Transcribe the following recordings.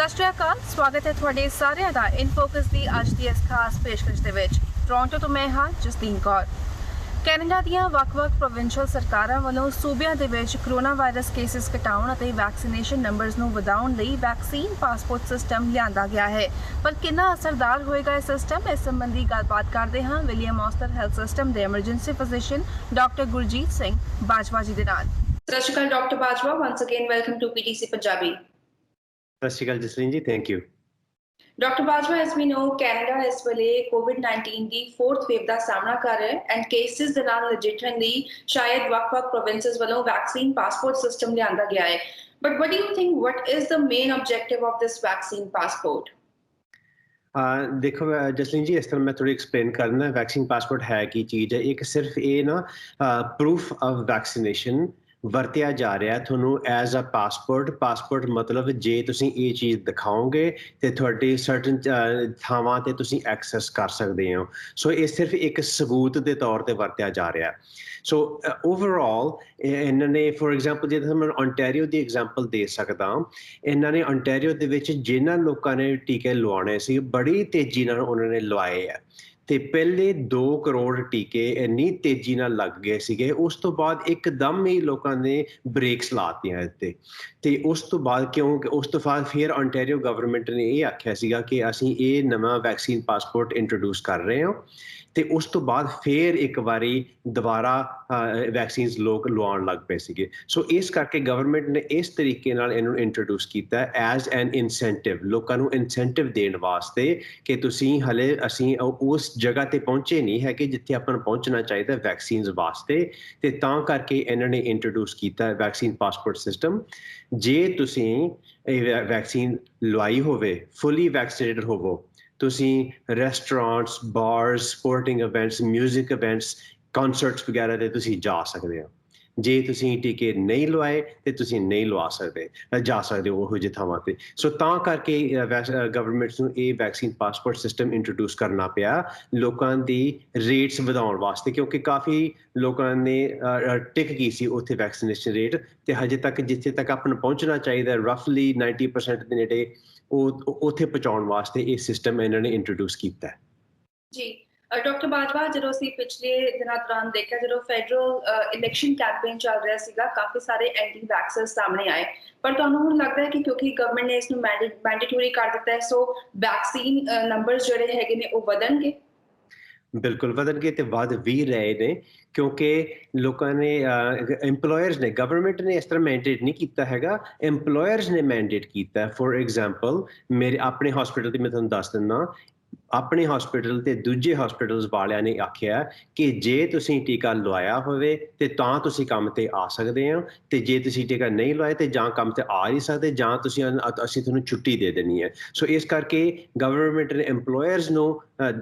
ਸਤਿ ਸ਼੍ਰੀ ਅਕਾਲ, ਸਵਾਗਤ ਹੈ ਤੁਹਾਡੇ ਸਾਰਿਆਂ ਦਾ ਇਨ ਫੋਕਸ ਦੀ ਅੱਜ ਦੀ ਇਸ ਖਾਸ ਪੇਸ਼ਕਸ਼ ਦੇ ਵਿੱਚ। ਟੋਰਾਂਟੋ ਤੋਂ ਮੈਂ ਹਾਂ ਜਸਦੀਨ ਕੌਰ। ਕੈਨੇਡਾ ਦੀਆਂ ਵੱਖ-ਵੱਖ ਪ੍ਰੋਵਿੰਸ਼ੀਅਲ ਸਰਕਾਰਾਂ ਵੱਲੋਂ ਸੂਬਿਆਂ ਦੇ ਵਿੱਚ ਕਰੋਨਾ ਵਾਇਰਸ ਕੇਸਿਸ ਘਟਾਉਣ ਅਤੇ ਵੈਕਸੀਨੇਸ਼ਨ ਨੰਬਰਸ ਨੂੰ ਵਧਾਉਣ ਲਈ ਵੈਕਸੀਨ ਪਾਸਪੋਰਟ ਸਿਸਟਮ ਲਿਆਂਦਾ ਗਿਆ ਹੈ। ਪਰ ਕਿੰਨਾ ਅਸਰਦਾਰ ਹੋਏਗਾ ਇਹ ਸਿਸਟਮ, ਇਸ ਸੰਬੰਧੀ ਗੱਲਬਾਤ ਕਰਦੇ ਹਾਂ ਵਿਲੀਅਮ ਔਸਟਰ ਹੈਲਥ ਸਿਸਟਮ ਦੇ emergency physician doctor Gurjeet Singh Bajwa ji ਦੇ ਨਾਲ। ਸਤਿ ਸ਼੍ਰੀ ਅਕਾਲ doctor Bajwa, once again welcome to PTC Punjabi. ਸਤਿ ਸ਼੍ਰੀ ਅਕਾਲ Jasleen ji, thank you. Dr. Bajwa, as we know, Canada ਇਸ ਵੇਲੇ COVID-19 ਦੀ 4th ਵੇਵ ਦਾ ਸਾਹਮਣਾ ਕਰ ਰਿਹਾ ਹੈ ਐਂਡ ਕੇਸਿਸ ਦੇ ਨਾਲ ਨਜਿੱਠਣ ਲਈ ਸ਼ਾਇਦ ਵੱਖ-ਵੱਖ ਪ੍ਰੋਵਿੰਸਸ ਵੱਲੋਂ ਵੈਕਸੀਨ ਪਾਸਪੋਰਟ ਸਿਸਟਮ ਲਿਆਂਦਾ ਗਿਆ ਹੈ। But what do you think, what is the main objective of this vaccine passport? ਦੇਖੋ ਜਸਲੀਨ ਜੀ, ਇਸ ਤਰ੍ਹਾਂ ਮੈਂ ਥੋੜੀ ਐਕਸਪਲੇਨ ਕਰਨਾ। ਵੈਕਸੀਨ ਪਾਸਪੋਰਟ ਹੈ ਕੀ ਚੀਜ਼ ਹੈ? ਇੱਕ ਸਿਰਫ ਇਹ ਨਾ ਪ੍ਰੂਫ ਆਫ ਵੈਕਸੀਨੇਸ਼ਨ ਵਰਤਿਆ ਜਾ ਰਿਹਾ ਤੁਹਾਨੂੰ ਐਜ਼ ਅ ਪਾਸਪੋਰਟ ਮਤਲਬ ਜੇ ਤੁਸੀਂ ਇਹ ਚੀਜ਼ ਦਿਖਾਓਗੇ ਤੇ ਤੁਹਾਡੀ ਸਰਟਨ ਥਾਵਾਂ ਤੇ ਤੁਸੀਂ ਐਕਸੈਸ ਕਰ ਸਕਦੇ ਹੋ। ਸੋ ਇਹ ਸਿਰਫ ਇੱਕ ਸਬੂਤ ਦੇ ਤੌਰ ਤੇ ਵਰਤਿਆ ਜਾ ਰਿਹਾ। ਸੋ ਓਵਰਆਲ ਇਹਨਾਂ ਨੇ ਫੋਰ ਐਗਜ਼ਾਮਪਲ ਜੇ ਮੈਂ ਓਨਟਾਰੀਓ ਦੀ ਐਗਜ਼ਾਮਪਲ ਦੇ ਸਕਦਾ, ਇਹਨਾਂ ਨੇ ਓਨਟਾਰੀਓ ਦੇ ਵਿੱਚ ਜਿਨ੍ਹਾਂ ਲੋਕਾਂ ਨੇ ਟੀਕੇ ਲਵਾਉਣੇ ਸੀ ਬੜੀ ਤੇਜ਼ੀ ਨਾਲ ਉਹਨਾਂ ਨੇ ਲਵਾਏ ਆ ਤੇ ਪਹਿਲੇ 2 ਕਰੋੜ ਟੀਕੇ ਇੰਨੀ ਤੇਜ਼ੀ ਨਾਲ ਲੱਗ ਗਏ ਸੀਗੇ। ਉਸ ਤੋਂ ਬਾਅਦ ਇੱਕਦਮ ਹੀ ਲੋਕਾਂ ਨੇ ਬ੍ਰੇਕਸ ਲਾਤੀਆਂ ਇੱਥੇ ਤੇ ਉਸ ਤੋਂ ਬਾਅਦ ਕਿਉਂਕਿ ਉਸ ਤੋਂ ਬਾਅਦ ਫਿਰ ਓਨਟਾਰੀਓ ਗਵਰਨਮੈਂਟ ਨੇ ਇਹ ਆਖਿਆ ਸੀਗਾ ਕਿ ਅਸੀਂ ਇਹ ਨਵਾਂ ਵੈਕਸੀਨ ਪਾਸਪੋਰਟ ਇੰਟਰੋਡਿਊਸ ਕਰ ਰਹੇ ਹਾਂ ਤੇ ਉਸ ਤੋਂ ਬਾਅਦ ਫਿਰ ਇੱਕ ਵਾਰੀ ਦੁਬਾਰਾ ਵੈਕਸੀਨਸ ਲੋਕ ਲਵਾਉਣ ਲੱਗ ਪਏ ਸੀਗੇ। ਸੋ ਇਸ ਕਰਕੇ ਗਵਰਨਮੈਂਟ ਨੇ ਇਸ ਤਰੀਕੇ ਨਾਲ ਇਹਨੂੰ ਇੰਟਰੋਡਿਊਸ ਕੀਤਾ ਐਜ਼ ਐਨ ਇਨਸੈਂਟਿਵ, ਲੋਕਾਂ ਨੂੰ ਇਨਸੈਂਟਿਵ ਦੇਣ ਵਾਸਤੇ ਕਿ ਤੁਸੀਂ ਹਲੇ ਅਸੀਂ ਉਸ ਜਗ੍ਹਾ ਤੇ ਪਹੁੰਚੇ ਨਹੀਂ ਹੈਗੇ ਜਿੱਥੇ ਆਪਾਂ ਨੂੰ ਪਹੁੰਚਣਾ ਚਾਹੀਦਾ ਵੈਕਸੀਨਸ ਵਾਸਤੇ, ਤੇ ਤਾਂ ਕਰਕੇ ਇਹਨਾਂ ਨੇ ਇੰਟਰੋਡਿਊਸ ਕੀਤਾ ਵੈਕਸੀਨ ਪਾਸਪੋਰਟ ਸਿਸਟਮ। ਜੇ ਤੁਸੀਂ ਇਹ ਵੈਕਸੀਨ ਲਵਾਈ ਹੋਵੇ, ਫੁੱਲੀ ਵੈਕਸੀਨੇਟਡ ਹੋਵੋ, ਤੁਸੀਂ restaurants, bars, sporting events, music events, concerts ਵਗੈਰਾ ਤੇ ਤੁਸੀਂ ਜਾ ਸਕਦੇ ਹੋ। ਜੇ ਤੁਸੀਂ ਟੀਕੇ ਨਹੀਂ ਲਵਾਏ ਤੇ ਤੁਸੀਂ ਨਹੀਂ ਲਵਾ ਸਕਦੇ, ਜਾ ਸਕਦੇ ਹੋ ਉਹੋ ਜਿਹੇ ਥਾਵਾਂ ਤੇ। ਸੋ ਤਾਂ ਕਰਕੇ ਗਵਰਨਮੈਂਟ ਨੂੰ ਇਹ ਵੈਕਸੀਨ ਪਾਸਪੋਰਟ ਸਿਸਟਮ ਇੰਟਰੋਡਿਊਸ ਕਰਨਾ ਪਿਆ ਲੋਕਾਂ ਦੀ ਰੇਟਸ ਵਧਾਉਣ ਵਾਸਤੇ, ਕਿਉਂਕਿ ਕਾਫੀ ਲੋਕਾਂ ਨੇ ਟਿਕ ਗਈ ਸੀ ਉੱਥੇ ਵੈਕਸੀਨੇਸ਼ਨ ਰੇਟ ਤੇ ਹਜੇ ਤੱਕ ਜਿੱਥੇ ਤੱਕ ਆਪਾਂ ਨੂੰ ਪਹੁੰਚਣਾ ਚਾਹੀਦਾ ਰਫਲੀ 90% ਦੇ ਨੇੜੇ ਉਹ ਉੱਥੇ ਪਹੁੰਚਾਉਣ ਵਾਸਤੇ ਇਹ ਸਿਸਟਮ ਇਹਨਾਂ ਨੇ ਇੰਟਰੋਡਿਊਸ ਕੀਤਾ ਹੈ। ਜੀ ਡਾਕਟਰ ਬਾਜਵਾ, ਜਦੋਂ ਅਸੀਂ ਪਿਛਲੇ ਦਿਨਾਂ ਦੌਰਾਨ ਦੇਖਿਆ, ਜਦੋਂ ਫੈਡਰਲ ਇਲੈਕਸ਼ਨ ਕੈਂਪੇਨ ਚੱਲ ਰਿਹਾ ਸੀਗਾ, ਕਾਫੀ ਸਾਰੇ ਐਂਟੀ ਵੈਕਸਰਸ ਸਾਹਮਣੇ ਆਏ, ਪਰ ਤੁਹਾਨੂੰ ਹੁਣ ਲੱਗਦਾ ਹੈ ਕਿ ਕਿਉਂਕਿ ਗਵਰਨਮੈਂਟ ਨੇ ਇਸ ਨੂੰ ਮੈਂਡੇਟਰੀ ਕਰ ਦਿੱਤਾ ਹੈ ਸੋ ਵੈਕਸੀਨ ਨੰਬਰਸ ਜਿਹੜੇ ਹੈਗੇ ਨੇ ਉਹ ਵਧਣਗੇ? ਬਿਲਕੁਲ ਵਧਣਗੇ ਤੇ ਵੱਧ ਵੀ ਰਹੇ ਨੇ, ਕਿਉਂਕਿ ਲੋਕਾਂ ਨੇ ਇੰਪਲੋਇਰਸ ਨੇ, ਗਵਰਨਮੈਂਟ ਨੇ ਇਸ ਤਰ੍ਹਾਂ ਮੈਂਡੇਟ ਨਹੀਂ ਕੀਤਾ ਹੈਗਾ, ਇੰਪਲੋਇਰਸ ਨੇ ਮੈਂਡੇਟ ਕੀਤਾ। ਫੋਰ ਐਗਜ਼ਾਮਪਲ ਮੇਰੇ ਆਪਣੇ ਹਸਪੀਟਲ ਦੀ ਮੈਂ ਤੁਹਾਨੂੰ ਦੱਸ ਦਿੰਦਾ, ਆਪਣੇ ਹਸਪੀਟਲ ਤੇ ਦੂਜੇ ਹਸਪੀਟਲਸ ਵਾਲਿਆਂ ਨੇ ਆਖਿਆ ਕਿ ਜੇ ਤੁਸੀਂ ਟੀਕਾ ਲਵਾਇਆ ਹੋਵੇ ਤੇ ਤਾਂ ਤੁਸੀਂ ਕੰਮ ਤੇ ਆ ਸਕਦੇ ਹੋ, ਤੇ ਜੇ ਤੁਸੀਂ ਟੀਕਾ ਨਹੀਂ ਲਵਾਇਆ ਤੇ ਜਾਂ ਕੰਮ ਤੇ ਆ ਨਹੀਂ ਸਕਦੇ ਜਾਂ ਤੁਸੀਂ ਅਸੀਂ ਤੁਹਾਨੂੰ ਛੁੱਟੀ ਦੇ ਦੇਣੀ ਹੈ। ਸੋ ਇਸ ਕਰਕੇ ਗਵਰਨਮੈਂਟ ਨੇ ਇੰਪਲੋਇਰਸ ਨੂੰ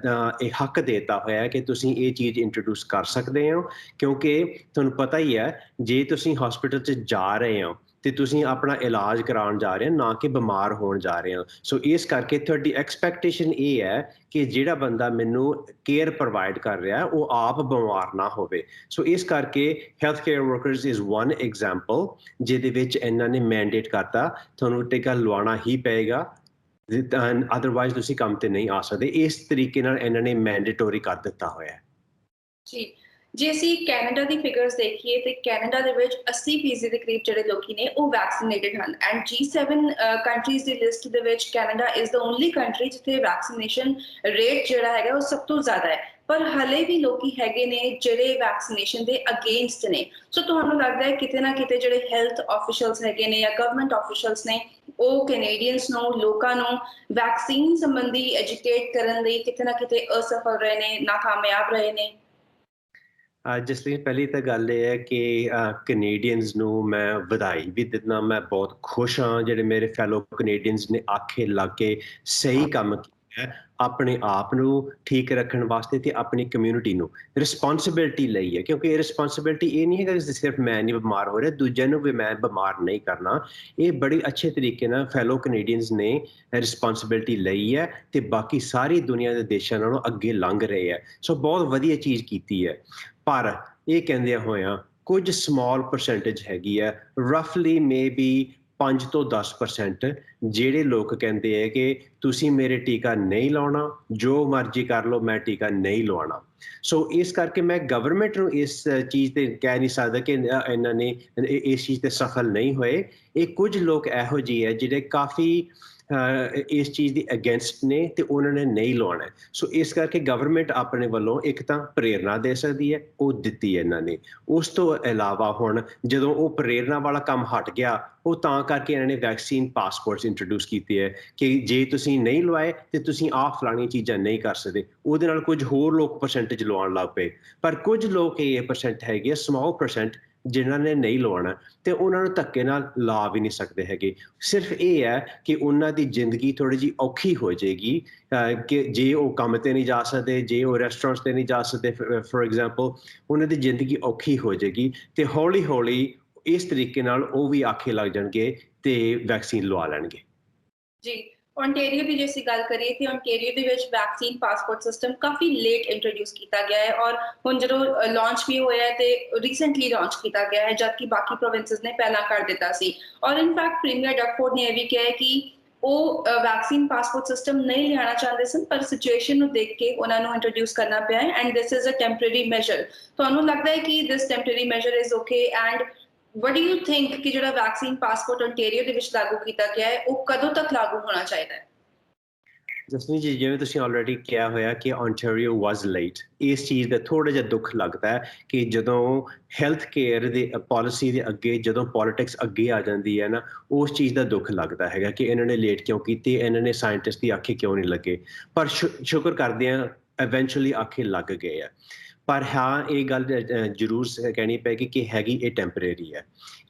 ਇਹ ਹੱਕ ਦੇਤਾ ਹੋਇਆ ਕਿ ਤੁਸੀਂ ਇਹ ਚੀਜ਼ ਇੰਟਰੋਡਿਊਸ ਕਰ ਸਕਦੇ ਹੋ, ਕਿਉਂਕਿ ਤੁਹਾਨੂੰ ਪਤਾ ਹੀ ਹੈ ਜੇ ਤੁਸੀਂ ਹਸਪੀਟਲ 'ਚ ਜਾ ਰਹੇ ਹੋ ਤੇ ਤੁਸੀਂ ਆਪਣਾ ਇਲਾਜ ਕਰਾਉਣ ਜਾ ਰਹੇ ਹੋ, ਨਾ ਕਿ ਬਿਮਾਰ ਹੋਣ ਜਾ ਰਹੇ ਹੋ। ਸੋ ਇਸ ਕਰਕੇ ਤੁਹਾਡੀ ਐਕਸਪੈਕਟੇਸ਼ਨ ਇਹ ਹੈ ਕਿ ਜਿਹੜਾ ਬੰਦਾ ਮੈਨੂੰ ਕੇਅਰ ਪ੍ਰੋਵਾਈਡ ਕਰ ਰਿਹਾ ਉਹ ਆਪ ਬਿਮਾਰ ਨਾ ਹੋਵੇ। ਸੋ ਇਸ ਕਰਕੇ health care workers is one example ਜਿਹਦੇ ਵਿੱਚ ਇਹਨਾਂ ਨੇ ਮੈਂਡੇਟ ਕਰਤਾ ਤੁਹਾਨੂੰ ਟੀਕਾ ਲਵਾਉਣਾ ਹੀ ਪਏਗਾ, ਅਦਰਵਾਈਜ਼ ਤੁਸੀਂ ਕੰਮ ਤੇ ਨਹੀਂ ਆ ਸਕਦੇ। ਇਸ ਤਰੀਕੇ ਨਾਲ ਇਹਨਾਂ ਨੇ ਮੈਂਡੇਟੋਰੀ ਕਰ ਦਿੱਤਾ ਹੋਇਆ ਹੈ। ਜੀ, ਜੇ ਅਸੀਂ ਕੈਨੇਡਾ ਦੀ ਫਿਗਰਸ ਦੇਖੀਏ ਤੇ ਕੈਨੇਡਾ ਦੇ ਵਿੱਚ 80% ਦੇ ਕਰੀਬ ਜਿਹੜੇ ਲੋਕੀ ਨੇ ਉਹ ਵੈਕਸੀਨੇਟਡ ਹਨ and G7 countries the list ਦੇ ਵਿੱਚ Canada is the only country ਜਿੱਥੇ ਵੈਕਸੀਨੇਸ਼ਨ ਰੇਟ ਜਿਹੜਾ ਹੈਗਾ ਉਹ ਸਭ ਤੋਂ ਜ਼ਿਆਦਾ ਹੈ, ਪਰ ਹਲੇ ਵੀ ਲੋਕੀ ਹੈਗੇ ਨੇ ਜਿਹੜੇ ਵੈਕਸੀਨੇਸ਼ਨ ਦੇ ਅਗੇਂਸਟ ਨੇ। ਸੋ ਤੁਹਾਨੂੰ ਲੱਗਦਾ ਹੈ ਕਿਤੇ ਨਾ ਕਿਤੇ ਜਿਹੜੇ ਹੈਲਥ ਆਫੀਸ਼ੀਅਲਸ ਹੈਗੇ ਨੇ ਜਾਂ ਗਵਰਨਮੈਂਟ ਆਫੀਸ਼ੀਅਲਸ ਨੇ ਉਹ ਕੈਨੇਡੀਅਨਸ ਨੂੰ, ਲੋਕਾਂ ਨੂੰ ਵੈਕਸੀਨ ਸੰਬੰਧੀ ਐਜੂਕੇਟ ਕਰਨ ਲਈ ਕਿਤੇ ਨਾ ਕਿਤੇ ਅਸਫਲ ਰਹੇ ਨੇ, ਨਾਕਾਮਯਾਬ ਰਹੇ ਨੇ? ਜਸਲੀਨ, ਪਹਿਲੀ ਤਾਂ ਗੱਲ ਇਹ ਹੈ ਕਿ ਕੈਨੇਡੀਅਨਸ ਨੂੰ ਮੈਂ ਵਧਾਈ ਵੀ ਦਿੰਦਾ। ਮੈਂ ਬਹੁਤ ਖੁਸ਼ ਹਾਂ ਜਿਹੜੇ ਮੇਰੇ ਫੈਲੋ ਕੈਨੇਡੀਅਨਸ ਨੇ ਆਖੇ ਲੱਗ ਕੇ ਸਹੀ ਕੰਮ ਕੀਤਾ ਹੈ ਆਪਣੇ ਆਪ ਨੂੰ ਠੀਕ ਰੱਖਣ ਵਾਸਤੇ ਤੇ ਆਪਣੀ ਕਮਿਊਨਿਟੀ ਨੂੰ ਰਿਸਪੌਂਸਿਬਿਲਿਟੀ ਲਈ ਹੈ, ਕਿਉਂਕਿ ਇਹ ਰਿਸਪੌਂਸਿਬਿਲਿਟੀ ਇਹ ਨਹੀਂ ਹੈਗਾ ਕਿ ਸਿਰਫ ਮੈਂ ਨਹੀਂ ਬਿਮਾਰ ਹੋ ਰਿਹਾ, ਦੂਜਿਆਂ ਨੂੰ ਵੀ ਮੈਂ ਬਿਮਾਰ ਨਹੀਂ ਕਰਨਾ। ਇਹ ਬੜੀ ਅੱਛੇ ਤਰੀਕੇ ਨਾਲ ਫੈਲੋ ਕੈਨੇਡੀਅਨਸ ਨੇ ਰਿਸਪੌਂਸਿਬਿਲਿਟੀ ਲਈ ਹੈ ਤੇ ਬਾਕੀ ਸਾਰੀ ਦੁਨੀਆ ਦੇ ਦੇਸ਼ਾਂ ਨਾਲੋਂ ਅੱਗੇ ਲੰਘ ਰਹੇ ਹੈ। ਸੋ ਬਹੁਤ ਵਧੀਆ ਚੀਜ਼ ਕੀਤੀ ਹੈ, ਪਰ ਇਹ ਕਹਿੰਦਿਆਂ ਹੋਇਆਂ ਕੁਝ ਸਮਾਲ ਪਰਸੈਂਟੇਜ ਹੈਗੀ ਹੈ, ਰਫਲੀ ਮੇ ਬੀ 5 ਤੋਂ 10% ਜਿਹੜੇ ਲੋਕ ਕਹਿੰਦੇ ਹੈ ਕਿ ਤੁਸੀਂ ਮੇਰੇ ਟੀਕਾ ਨਹੀਂ ਲਾਉਣਾ, ਜੋ ਮਰਜ਼ੀ ਕਰ ਲਓ, ਮੈਂ ਟੀਕਾ ਨਹੀਂ ਲਵਾਉਣਾ। ਸੋ ਇਸ ਕਰਕੇ ਮੈਂ ਗਵਰਨਮੈਂਟ ਨੂੰ ਇਸ ਚੀਜ਼ ਤੇ ਕਹਿ ਨਹੀਂ ਸਕਦਾ ਕਿ ਇਹਨਾਂ ਨੇ ਇਸ ਚੀਜ਼ ਤੇ ਸਫਲ ਨਹੀਂ ਹੋਏ। ਇਹ ਕੁਝ ਲੋਕ ਇਹੋ ਜਿਹੇ ਹੈ ਜਿਹੜੇ ਕਾਫੀ ਇਸ ਚੀਜ਼ ਦੀ ਅਗੇਂਸਟ ਨੇ ਤੇ ਉਹਨਾਂ ਨੇ ਨਹੀਂ ਲਵਾਉਣਾ। ਸੋ ਇਸ ਕਰਕੇ ਗਵਰਨਮੈਂਟ ਆਪਣੇ ਵੱਲੋਂ ਇੱਕ ਤਾਂ ਪ੍ਰੇਰਨਾ ਦੇ ਸਕਦੀ ਹੈ, ਉਹ ਦਿੱਤੀ ਹੈ ਇਹਨਾਂ ਨੇ। ਉਸ ਤੋਂ ਇਲਾਵਾ ਹੁਣ ਜਦੋਂ ਉਹ ਪ੍ਰੇਰਨਾ ਵਾਲਾ ਕੰਮ ਹਟ ਗਿਆ, ਉਹ ਤਾਂ ਕਰਕੇ ਇਹਨਾਂ ਨੇ ਵੈਕਸੀਨ ਪਾਸਪੋਰਟਸ ਇੰਟਰੋਡਿਊਸ ਕੀਤੇ ਹੈ ਕਿ ਜੇ ਤੁਸੀਂ ਨਹੀਂ ਲਵਾਏ ਤੇ ਤੁਸੀਂ ਆਹ ਫਲਾਣੀਆਂ ਚੀਜ਼ਾਂ ਨਹੀਂ ਕਰ ਸਕਦੇ। ਉਹਦੇ ਨਾਲ ਕੁਝ ਹੋਰ ਲੋਕ ਪਰਸੈਂਟੇਜ ਲਵਾਉਣ ਲੱਗ ਪਏ, ਪਰ ਕੁਝ ਲੋਕ ਇਹ ਪਰਸੈਂਟ ਹੈਗੇ, ਸਮਾਲ ਪਰਸੈਂਟ, ਜਿਨ੍ਹਾਂ ਨੇ ਨਹੀਂ ਲਵਾਉਣਾ ਤੇ ਉਹਨਾਂ ਨੂੰ ਧੱਕੇ ਨਾਲ ਲਾ ਵੀ ਨਹੀਂ ਸਕਦੇ ਹੈਗੇ। ਸਿਰਫ ਇਹ ਹੈ ਕਿ ਉਹਨਾਂ ਦੀ ਜ਼ਿੰਦਗੀ ਥੋੜੀ ਜਿਹੀ ਔਖੀ ਹੋ ਜਾਏਗੀ ਕਿ ਜੇ ਉਹ ਕੰਮ ਤੇ ਨਹੀਂ ਜਾ ਸਕਦੇ, ਜੇ ਉਹ ਰੈਸਟੋਰੈਂਟਸ ਤੇ ਨਹੀਂ ਜਾ ਸਕਦੇ ਫॉर ਐਗਜ਼ਾਮਪਲ, ਉਹਨਾਂ ਦੀ ਜ਼ਿੰਦਗੀ ਔਖੀ ਹੋ ਜਾਏਗੀ ਤੇ ਹੌਲੀ ਹੌਲੀ ਇਸ ਤਰੀਕੇ ਨਾਲ ਉਹ ਵੀ ਆਖੇ ਲੱਗ ਜਾਣਗੇ ਤੇ ਵੈਕਸੀਨ ਲਵਾ ਲੈਣਗੇ। ਜੀ, ਓਨਟਾਰੀਓ ਦੀ ਜੇ ਅਸੀਂ ਗੱਲ ਕਰੀਏ ਤੇ ਓਨਟਾਰੀਓ ਦੇ ਵਿੱਚ ਵੈਕਸੀਨ ਪਾਸਪੋਰਟ ਸਿਸਟਮ ਕਾਫੀ ਲੇਟ ਇੰਟਰੋਡਿਊਸ ਕੀਤਾ ਗਿਆ ਹੈ ਔਰ ਹੁਣ ਜਦੋਂ ਲਾਂਚ ਵੀ ਹੋਇਆ ਹੈ ਤੇ ਰੀਸੈਂਟਲੀ ਲਾਂਚ ਕੀਤਾ ਗਿਆ ਹੈ, ਜਦਕਿ ਬਾਕੀ ਪ੍ਰੋਵਿੰਸਸ ਨੇ ਪਹਿਲਾਂ ਕਰ ਦਿੱਤਾ ਸੀ। ਔਰ ਇਨਫੈਕਟ ਪ੍ਰੀਮੀਅਰ ਡਕਫੋਰਡ ਨੇ ਇਹ ਵੀ ਕਿਹਾ ਹੈ ਕਿ ਉਹ ਵੈਕਸੀਨ ਪਾਸਪੋਰਟ ਸਿਸਟਮ ਨਹੀਂ ਲਿਆਉਣਾ ਚਾਹੁੰਦੇ ਸਨ, ਪਰ ਸਿਚੁਏਸ਼ਨ ਨੂੰ ਦੇਖ ਕੇ ਉਹਨਾਂ ਨੂੰ ਇੰਟਰੋਡਿਊਸ ਕਰਨਾ ਪਿਆ ਹੈ and this is a temporary measure. ਤੁਹਾਨੂੰ ਲੱਗਦਾ ਹੈ ਕਿ this temporary measure is okay and what do you think ਕਿ ਜਿਹੜਾ ਵੈਕਸੀਨ ਪਾਸਪੋਰਟ ਓਨਟਾਰੀਓ ਦੇ ਵਿੱਚ ਲਾਗੂ ਕੀਤਾ ਗਿਆ ਹੈ ਉਹ ਕਦੋਂ ਤੱਕ ਲਾਗੂ ਹੋਣਾ ਚਾਹੀਦਾ ਹੈ? ਜਸਨੀ ਜੀ, ਜਿਵੇਂ ਤੁਸੀਂ ਆਲਰੇਡੀ ਕਿਹਾ ਹੋਇਆ ਕਿ ਓਨਟਾਰੀਓ ਵਾਸ ਲੇਟ, ਇਸ ਚੀਜ਼ ਦਾ ਥੋੜਾ ਜਿਹਾ ਦੁੱਖ ਲੱਗਦਾ ਹੈ ਕਿ ਜਦੋਂ ਹੈਲਥ ਕੇਅਰ ਦੇ ਪਾਲਿਸੀ ਦੇ ਅੱਗੇ ਜਦੋਂ ਪੋਲਿਟਿਕਸ ਅੱਗੇ ਆ ਜਾਂਦੀ ਹੈ ਨਾ, ਉਸ ਚੀਜ਼ ਦਾ ਦੁੱਖ ਲੱਗਦਾ ਹੈਗਾ ਕਿ ਇਹਨਾਂ ਨੇ ਲੇਟ ਕਿਉਂ ਕੀਤੀ, ਇਹਨਾਂ ਨੇ ਸਾਇੰਟਿਸਟ ਦੀ ਆਖੇ ਕਿਉਂ ਨਹੀਂ ਲੱਗੇ। ਪਰ ਸ਼ੁਕਰ ਕਰਦੇ ਹਾਂ ਇਵੈਂਚੁਅਲੀ ਆਖੇ ਲੱਗ ਗਏ ਆ। ਪਰ ਹਾਂ, ਇਹ ਗੱਲ ਜ਼ਰੂਰ ਕਹਿਣੀ ਪਏਗੀ ਕਿ ਹੈਗੀ ਇਹ ਟੈਂਪਰੇਰੀ ਹੈ।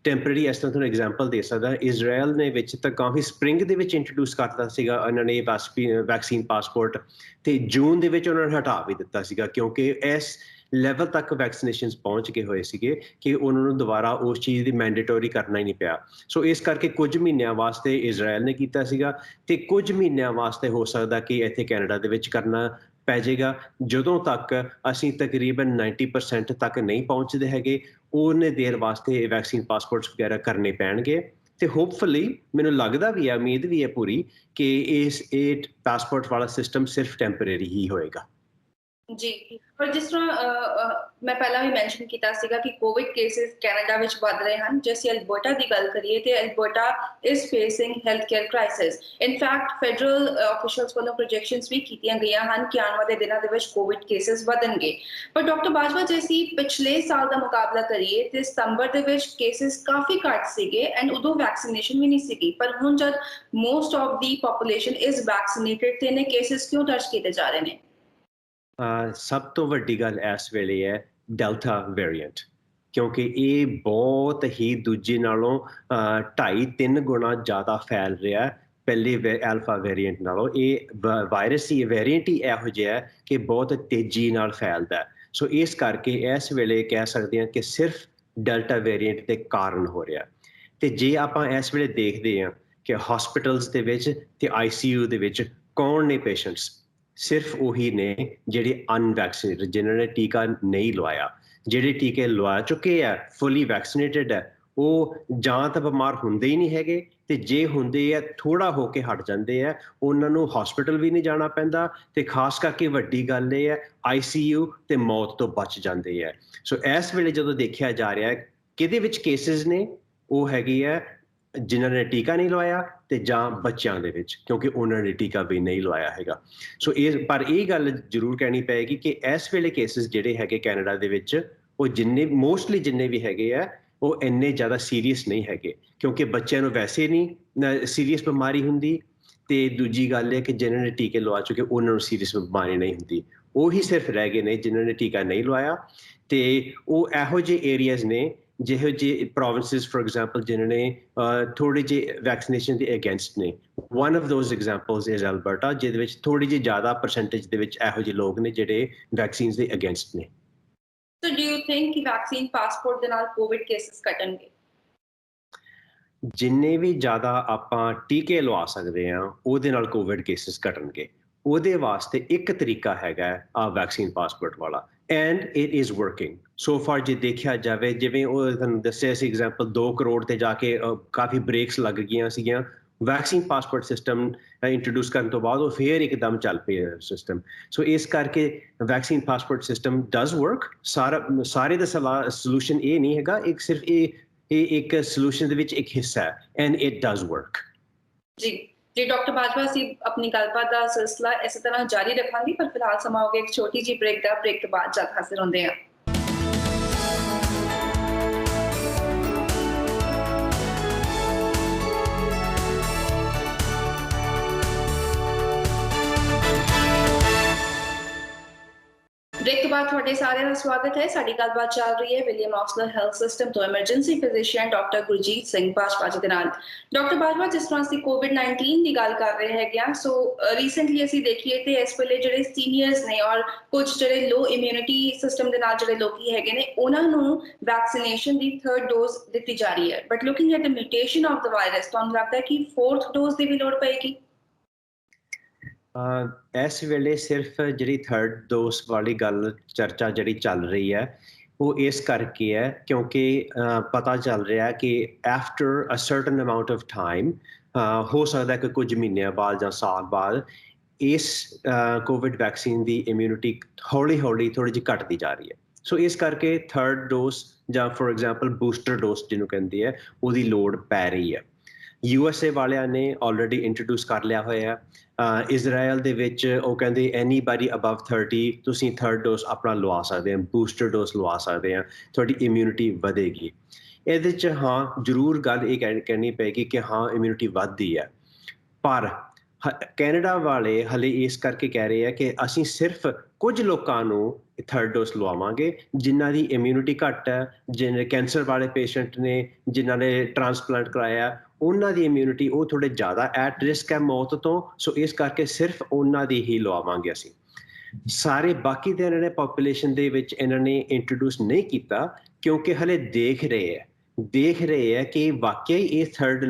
ਟੈਂਪਰੇਰੀ ਇਸ ਤਰ੍ਹਾਂ ਤੁਹਾਨੂੰ ਐਗਜ਼ਾਮਪਲ ਦੇ ਸਕਦਾ, ਇਜ਼ਰਾਈਲ ਨੇ ਵਿੱਚ ਤਾਂ ਕਾਫੀ ਸਪਰਿੰਗ ਦੇ ਵਿੱਚ ਇੰਟਰੋਡਿਊਸ ਕਰਤਾ ਸੀਗਾ ਇਹਨਾਂ ਨੇ ਵੈਕਸੀਨ ਪਾਸਪੋਰਟ, ਤੇ ਜੂਨ ਦੇ ਵਿੱਚ ਉਹਨਾਂ ਨੇ ਹਟਾ ਵੀ ਦਿੱਤਾ ਸੀਗਾ ਕਿਉਂਕਿ ਇਸ ਲੈਵਲ ਤੱਕ ਵੈਕਸੀਨੇਸ਼ਨਸ ਪਹੁੰਚ ਗਏ ਹੋਏ ਸੀਗੇ ਕਿ ਉਹਨਾਂ ਨੂੰ ਦੁਬਾਰਾ ਉਸ ਚੀਜ਼ ਦੀ ਮੈਂਡੇਟਰੀ ਕਰਨਾ ਹੀ ਨਹੀਂ ਪਿਆ। ਸੋ ਇਸ ਕਰਕੇ ਕੁਝ ਮਹੀਨਿਆਂ ਵਾਸਤੇ ਇਜ਼ਰਾਈਲ ਨੇ ਕੀਤਾ ਸੀਗਾ ਤੇ ਕੁਝ ਮਹੀਨਿਆਂ ਵਾਸਤੇ ਹੋ ਸਕਦਾ ਕਿ ਇੱਥੇ ਕੈਨੇਡਾ ਦੇ ਵਿੱਚ ਕਰਨਾ ਪੈ ਜਾਏਗਾ। ਜਦੋਂ ਤੱਕ ਅਸੀਂ ਤਕਰੀਬਨ 90% ਤੱਕ ਨਹੀਂ ਪਹੁੰਚਦੇ ਹੈਗੇ, ਉਹਨੇ ਦੇਰ ਵਾਸਤੇ ਵੈਕਸੀਨ ਪਾਸਪੋਰਟਸ ਵਗੈਰਾ ਕਰਨੇ ਪੈਣਗੇ ਤੇ ਹੋਪਫੁਲੀ ਮੈਨੂੰ ਲੱਗਦਾ ਵੀ ਹੈ, ਉਮੀਦ ਵੀ ਹੈ ਪੂਰੀ, ਕਿ ਇਹ ਪਾਸਪੋਰਟ ਵਾਲਾ ਸਿਸਟਮ ਸਿਰਫ ਟੈਂਪਰੇਰੀ ਹੀ ਹੋਏਗਾ। ਜੀ, ਪਰ ਜਿਸ ਤਰ੍ਹਾਂ ਮੈਂ ਪਹਿਲਾਂ ਵੀ ਮੈਂਸ਼ਨ ਕੀਤਾ ਸੀਗਾ ਕਿ ਕੋਵਿਡ ਕੇਸਿਸ ਕੈਨੇਡਾ ਵਿੱਚ ਵੱਧ ਰਹੇ ਹਨ। ਜੇ ਅਸੀਂ ਅਲਬਰਟਾ ਦੀ ਗੱਲ ਕਰੀਏ ਤੇ Alberta is facing health care crisis. In fact federal officials ਵੱਲੋਂ ਪ੍ਰੋਜੈਕਸ਼ਨਸ ਵੀ ਕੀਤੀਆਂ ਗਈਆਂ ਹਨ ਕਿ ਆਉਣ ਵਾਲੇ ਦਿਨਾਂ ਦੇ ਵਿੱਚ ਕੋਵਿਡ ਕੇਸਿਸ ਵਧਣਗੇ। ਪਰ ਡਾਕਟਰ ਬਾਜਵਾ, ਜੇ ਅਸੀਂ ਪਿਛਲੇ ਸਾਲ ਦਾ ਮੁਕਾਬਲਾ ਕਰੀਏ ਤੇ ਸਤੰਬਰ ਦੇ ਵਿੱਚ ਕੇਸਿਸ ਕਾਫੀ ਘੱਟ ਸੀਗੇ ਐਂਡ ਉਦੋਂ ਵੈਕਸੀਨੇਸ਼ਨ ਵੀ ਨਹੀਂ ਸੀਗੀ, ਪਰ ਹੁਣ ਜਦ most of the population is vaccinated ਤੇ ਇਹਨੇ ਕੇਸਿਸ ਕਿਉਂ ਦਰਜ ਕੀਤੇ ਜਾ ਰਹੇ ਨੇ? ਸਭ ਤੋਂ ਵੱਡੀ ਗੱਲ ਇਸ ਵੇਲੇ ਹੈ ਡੈਲਟਾ ਵੇਰੀਐਂਟ, ਕਿਉਂਕਿ ਇਹ ਬਹੁਤ ਹੀ ਦੂਜੇ ਨਾਲੋਂ 2.5-3 ਗੁਣਾ ਜ਼ਿਆਦਾ ਫੈਲ ਰਿਹਾ ਪਹਿਲੇ ਐਲਫਾ ਵੇਰੀਐਂਟ ਨਾਲੋਂ। ਇਹ ਵਾਇਰਸ ਹੀ ਵੇਰੀਐਂਟ ਹੀ ਇਹੋ ਜਿਹਾ ਹੈ ਕਿ ਬਹੁਤ ਤੇਜ਼ੀ ਨਾਲ ਫੈਲਦਾ। ਸੋ ਇਸ ਕਰਕੇ ਇਸ ਵੇਲੇ ਕਹਿ ਸਕਦੇ ਹਾਂ ਕਿ ਸਿਰਫ ਡੈਲਟਾ ਵੇਰੀਐਂਟ ਦੇ ਕਾਰਨ ਹੋ ਰਿਹਾ। ਤੇ ਜੇ ਆਪਾਂ ਇਸ ਵੇਲੇ ਦੇਖਦੇ ਹਾਂ ਕਿ ਹਸਪੀਟਲਸ ਦੇ ਵਿੱਚ ਤੇ ICU ਦੇ ਵਿੱਚ ਕੌਣ ਨੇ ਪੇਸ਼ੈਂਟਸ, ਸਿਰਫ ਉਹੀ ਨੇ ਜਿਹੜੇ ਅਨਵੈਕਸੀਨੇਟਡ, ਜਿਨ੍ਹਾਂ ਨੇ ਟੀਕਾ ਨਹੀਂ ਲਵਾਇਆ। ਜਿਹੜੇ ਟੀਕੇ ਲਵਾ ਚੁੱਕੇ ਆ, ਫੁੱਲੀ ਵੈਕਸੀਨੇਟਡ ਹੈ, ਉਹ ਜਾਂ ਤਾਂ ਬਿਮਾਰ ਹੁੰਦੇ ਹੀ ਨਹੀਂ ਹੈਗੇ ਤੇ ਜੇ ਹੁੰਦੇ ਆ ਥੋੜਾ ਹੋ ਕੇ ਹਟ ਜਾਂਦੇ ਆ, ਉਹਨਾਂ ਨੂੰ ਹਸਪੀਟਲ ਵੀ ਨਹੀਂ ਜਾਣਾ ਪੈਂਦਾ ਤੇ ਖਾਸ ਕਰਕੇ ਵੱਡੀ ਗੱਲ ਇਹ ਹੈ ICU ਤੇ ਮੌਤ ਤੋਂ ਬਚ ਜਾਂਦੇ ਆ। ਸੋ ਇਸ ਵੇਲੇ ਜਦੋਂ ਦੇਖਿਆ ਜਾ ਰਿਹਾ ਹੈ ਕਿਹਦੇ ਵਿੱਚ ਕੇਸਿਸ ਨੇ, ਉਹ ਹੈਗੀ ਹੈ ਜਿਨ੍ਹਾਂ ਨੇ ਟੀਕਾ ਨਹੀਂ ਲਵਾਇਆ ਤੇ ਜਾਂ ਬੱਚਿਆਂ ਦੇ ਵਿੱਚ, ਕਿਉਂਕਿ ਉਹਨਾਂ ਨੇ ਟੀਕਾ ਵੀ ਨਹੀਂ ਲਵਾਇਆ ਹੈਗਾ। ਸੋ ਪਰ ਇਹ ਗੱਲ ਜ਼ਰੂਰ ਕਹਿਣੀ ਪਏਗੀ ਕਿ ਇਸ ਵੇਲੇ ਕੇਸਿਸ ਜਿਹੜੇ ਹੈਗੇ ਕੈਨੇਡਾ ਦੇ ਵਿੱਚ, ਉਹ ਮੋਸਟਲੀ ਜਿੰਨੇ ਵੀ ਹੈਗੇ ਆ, ਉਹ ਇੰਨੇ ਜ਼ਿਆਦਾ ਸੀਰੀਅਸ ਨਹੀਂ ਹੈਗੇ ਕਿਉਂਕਿ ਬੱਚਿਆਂ ਨੂੰ ਵੈਸੇ ਨਹੀਂ ਸੀਰੀਅਸ ਬਿਮਾਰੀ ਹੁੰਦੀ ਤੇ ਦੂਜੀ ਗੱਲ ਇਹ ਕਿ ਜਿਨ੍ਹਾਂ ਨੇ ਟੀਕੇ ਲਵਾ ਚੁੱਕੇ ਉਹਨਾਂ ਨੂੰ ਸੀਰੀਅਸ ਬਿਮਾਰੀ ਨਹੀਂ ਹੁੰਦੀ। ਉਹੀ ਸਿਰਫ ਰਹਿ ਗਏ ਨੇ ਜਿਨ੍ਹਾਂ ਨੇ ਟੀਕਾ ਨਹੀਂ ਲਵਾਇਆ ਤੇ ਉਹ ਇਹੋ ਜਿਹੇ ਏਰੀਆਜ਼ ਨੇ ਜਿਹੋ ਜਿਹੇ ਪ੍ਰੋਵਿੰਸਿਸ ਫॉर ਐਗਜ਼ਾਮਪਲ ਜਿਨ੍ਹਾਂ ਨੇ ਥੋੜੀ ਜਿਹੀ ਵੈਕਸੀਨੇਸ਼ਨ ਦੇ ਅਗੇਂਸਟ ਨੇ। One of those examples is Alberta, ਜਿਹਦੇ ਵਿੱਚ ਥੋੜੀ ਜਿਹੀ ਜ਼ਿਆਦਾ ਪਰਸੈਂਟੇਜ ਦੇ ਵਿੱਚ ਇਹੋ ਜਿਹੇ ਲੋਕ ਨੇ ਜਿਹੜੇ ਵੈਕਸੀਨਸ ਦੇ ਅਗੇਂਸਟ ਨੇ। So do you think ਕਿ ਵੈਕਸੀਨ ਪਾਸਪੋਰਟ ਦੇ ਨਾਲ ਕੋਵਿਡ ਕੇਸਿਸ ਘਟਣਗੇ? ਜਿੰਨੇ ਵੀ ਜ਼ਿਆਦਾ ਆਪਾਂ ਟੀਕੇ ਲਵਾ ਸਕਦੇ ਹਾਂ ਉਹਦੇ ਨਾਲ ਕੋਵਿਡ ਕੇਸਿਸ ਘਟਣਗੇ। ਉਹਦੇ ਵਾਸਤੇ ਇੱਕ ਤਰੀਕਾ ਹੈਗਾ ਆ ਵੈਕਸੀਨ ਪਾਸਪੋਰਟ ਵਾਲਾ। And it is working so far. ਜੇ ਦੇਖਿਆ ਜਾਵੇ, ਜਿਵੇਂ ਉਹ ਤੁਹਾਨੂੰ ਦੱਸਿਆ ਸੀ ਐਗਜ਼ਾਮਪਲ 2 ਕਰੋੜ ਤੇ ਜਾ ਕੇ ਕਾਫੀ ਬ੍ਰੇਕਸ ਲੱਗ ਗਈਆਂ ਸੀਗੀਆਂ, ਵੈਕਸੀਨ ਪਾਸਪੋਰਟ ਸਿਸਟਮ ਇੰਟਰੋਡਿਊਸ ਕਰਨ ਤੋਂ ਬਾਅਦ ਉਹ ਫੇਰ ਇੱਕਦਮ ਚੱਲ ਪਿਆ ਸਿਸਟਮ। ਸੋ ਇਸ ਕਰਕੇ vaccine passport system does work. ਸਾਰੇ ਦਾ ਸੋਲੂਸ਼ਨ ਇਹ ਨਹੀਂ ਹੈਗਾ, ਇੱਕ ਸਿਰਫ ਇਹ ਇੱਕ ਸੋਲੂਸ਼ਨ ਦੇ ਵਿੱਚ ਇੱਕ ਹਿੱਸਾ ਹੈ, ਐਂਡ ਇਟ ਡਜ਼ ਵਰਕ। ਜੀ ਡਾਕਟਰ ਬਾਜਵਾ, ਅਸੀਂ ਆਪਣੀ ਗੱਲਬਾਤ ਦਾ ਸਿਲਸਿਲਾ ਇਸੇ ਤਰ੍ਹਾਂ ਜਾਰੀ ਰੱਖਾਂਗੇ, ਪਰ ਫਿਲਹਾਲ ਸਮਾਂ ਹੋ ਗਿਆ ਇੱਕ ਛੋਟੀ ਜਿਹੀ ਬ੍ਰੇਕ ਦਾ। ਬ੍ਰੇਕ ਤੋਂ ਬਾਅਦ ਜਲਦ ਹਾਜ਼ਰ ਹੁੰਦੇ ਹਾਂ। ਬ੍ਰੇਕ ਤੋਂ ਬਾਅਦ ਤੁਹਾਡੇ ਸਾਰਿਆਂ ਦਾ ਸਵਾਗਤ ਹੈ। ਸਾਡੀ ਗੱਲਬਾਤ ਚੱਲ ਰਹੀ ਹੈ ਵਿਲੀਅਮ ਔਕਸਲਰ ਹੈਲਥ ਸਿਸਟਮ ਤੋਂ emergency physician doctor Gurjeet Singh Bajwa ji ਦੇ ਨਾਲ। ਡਾਕਟਰ ਬਾਜਵਾ, ਜਿਸ ਤਰ੍ਹਾਂ ਅਸੀਂ COVID-19 ਦੀ ਗੱਲ ਕਰ ਰਹੇ ਹੈਗੇ ਆ, ਸੋ ਰੀਸੈਂਟਲੀ ਅਸੀਂ ਦੇਖੀਏ ਤੇ ਇਸ ਵੇਲੇ ਜਿਹੜੇ ਸੀਨੀਅਰਸ ਨੇ ਔਰ ਕੁਝ ਜਿਹੜੇ ਲੋ ਇਮਿਊਨਿਟੀ ਸਿਸਟਮ ਦੇ ਨਾਲ ਜਿਹੜੇ ਲੋਕੀ ਹੈਗੇ ਨੇ, ਉਹਨਾਂ ਨੂੰ ਵੈਕਸੀਨੇਸ਼ਨ ਦੀ 3rd ਡੋਜ਼ ਦਿੱਤੀ ਜਾ ਰਹੀ ਹੈ। But looking at the mutation of the virus, ਤੁਹਾਨੂੰ ਲੱਗਦਾ ਹੈ ਕਿ 4th ਡੋਜ਼ ਦੀ ਵੀ ਲੋੜ ਪਏਗੀ? ਇਸ ਵੇਲੇ ਸਿਰਫ ਜਿਹੜੀ 3rd ਡੋਜ਼ ਵਾਲੀ ਗੱਲ ਚਰਚਾ ਜਿਹੜੀ ਚੱਲ ਰਹੀ ਹੈ ਉਹ ਇਸ ਕਰਕੇ ਹੈ ਕਿਉਂਕਿ ਪਤਾ ਚੱਲ ਰਿਹਾ ਕਿ after a certain amount of time, ਹੋ ਸਕਦਾ ਕਿ ਕੁਝ ਮਹੀਨਿਆਂ ਬਾਅਦ ਜਾਂ ਸਾਲ ਬਾਅਦ, ਇਸ ਕੋਵਿਡ ਵੈਕਸੀਨ ਦੀ ਇਮਿਊਨਿਟੀ ਹੌਲੀ ਹੌਲੀ ਥੋੜ੍ਹੀ ਜਿਹੀ ਘਟਦੀ ਜਾ ਰਹੀ ਹੈ। ਸੋ ਇਸ ਕਰਕੇ 3rd ਡੋਜ਼ ਜਾਂ ਫੋਰ ਐਗਜ਼ਾਮਪਲ ਬੂਸਟਰ ਡੋਜ਼ ਜਿਹਨੂੰ ਕਹਿੰਦੀ ਹੈ, ਉਹਦੀ ਲੋੜ ਪੈ ਰਹੀ ਹੈ। USA ਵਾਲਿਆਂ ਨੇ ਆਲਰੇਡੀ ਇੰਟਰੋਡਿਊਸ ਕਰ ਲਿਆ ਹੋਇਆ। ਇਜ਼ਰਾਈਲ ਦੇ ਵਿੱਚ ਉਹ ਕਹਿੰਦੇ ਐਨੀਬਾਡੀ ਅਬਵ 30 ਤੁਸੀਂ 3rd ਡੋਜ਼ ਆਪਣਾ ਲਵਾ ਸਕਦੇ ਆ, ਬੂਸਟਰ ਡੋਜ਼ ਲਵਾ ਸਕਦੇ ਆ, ਤੁਹਾਡੀ ਇਮਿਊਨਿਟੀ ਵਧੇਗੀ। ਇਹਦੇ 'ਚ ਹਾਂ ਜ਼ਰੂਰ ਗੱਲ ਇਹ ਕਹਿਣੀ ਪਏਗੀ ਕਿ ਹਾਂ ਇਮਿਊਨਿਟੀ ਵੱਧਦੀ ਹੈ, ਪਰ ਕੈਨੇਡਾ ਵਾਲੇ ਹਲੇ ਇਸ ਕਰਕੇ ਕਹਿ ਰਹੇ ਆ ਕਿ ਅਸੀਂ ਸਿਰਫ ਕੁਝ ਲੋਕਾਂ ਨੂੰ 3rd ਡੋਜ਼ ਲਵਾਵਾਂਗੇ ਜਿਨ੍ਹਾਂ ਦੀ ਇਮਿਊਨਿਟੀ ਘੱਟ ਹੈ, ਜਿਹਨੇ ਕੈਂਸਰ ਵਾਲੇ ਪੇਸ਼ੈਂਟ ਨੇ, ਜਿਨ੍ਹਾਂ ਨੇ ਟ੍ਰਾਂਸਪਲਾਂਟ ਕਰਾਇਆ, ਉਹਨਾਂ ਦੀ ਇਮਿਊਨਿਟੀ ਉਹ ਥੋੜ੍ਹੇ ਜ਼ਿਆਦਾ ਐਟ ਰਿਸਕ ਹੈ ਮੌਤ ਤੋਂ। ਸੋ ਇਸ ਕਰਕੇ ਸਿਰਫ ਉਹਨਾਂ ਦੀ ਹੀ ਲਵਾਵਾਂਗੇ ਅਸੀਂ। ਸਾਰੇ ਬਾਕੀ ਦੇ ਇਹਨਾਂ ਨੇ ਪੋਪੂਲੇਸ਼ਨ ਦੇ ਵਿੱਚ ਇਹਨਾਂ ਨੇ ਇੰਟਰੋਡਿਊਸ ਨਹੀਂ ਕੀਤਾ ਕਿਉਂਕਿ ਹਲੇ ਦੇਖ ਰਹੇ ਹੈ ਕਿ ਵਾਕਿਆ ਇਹ 3rd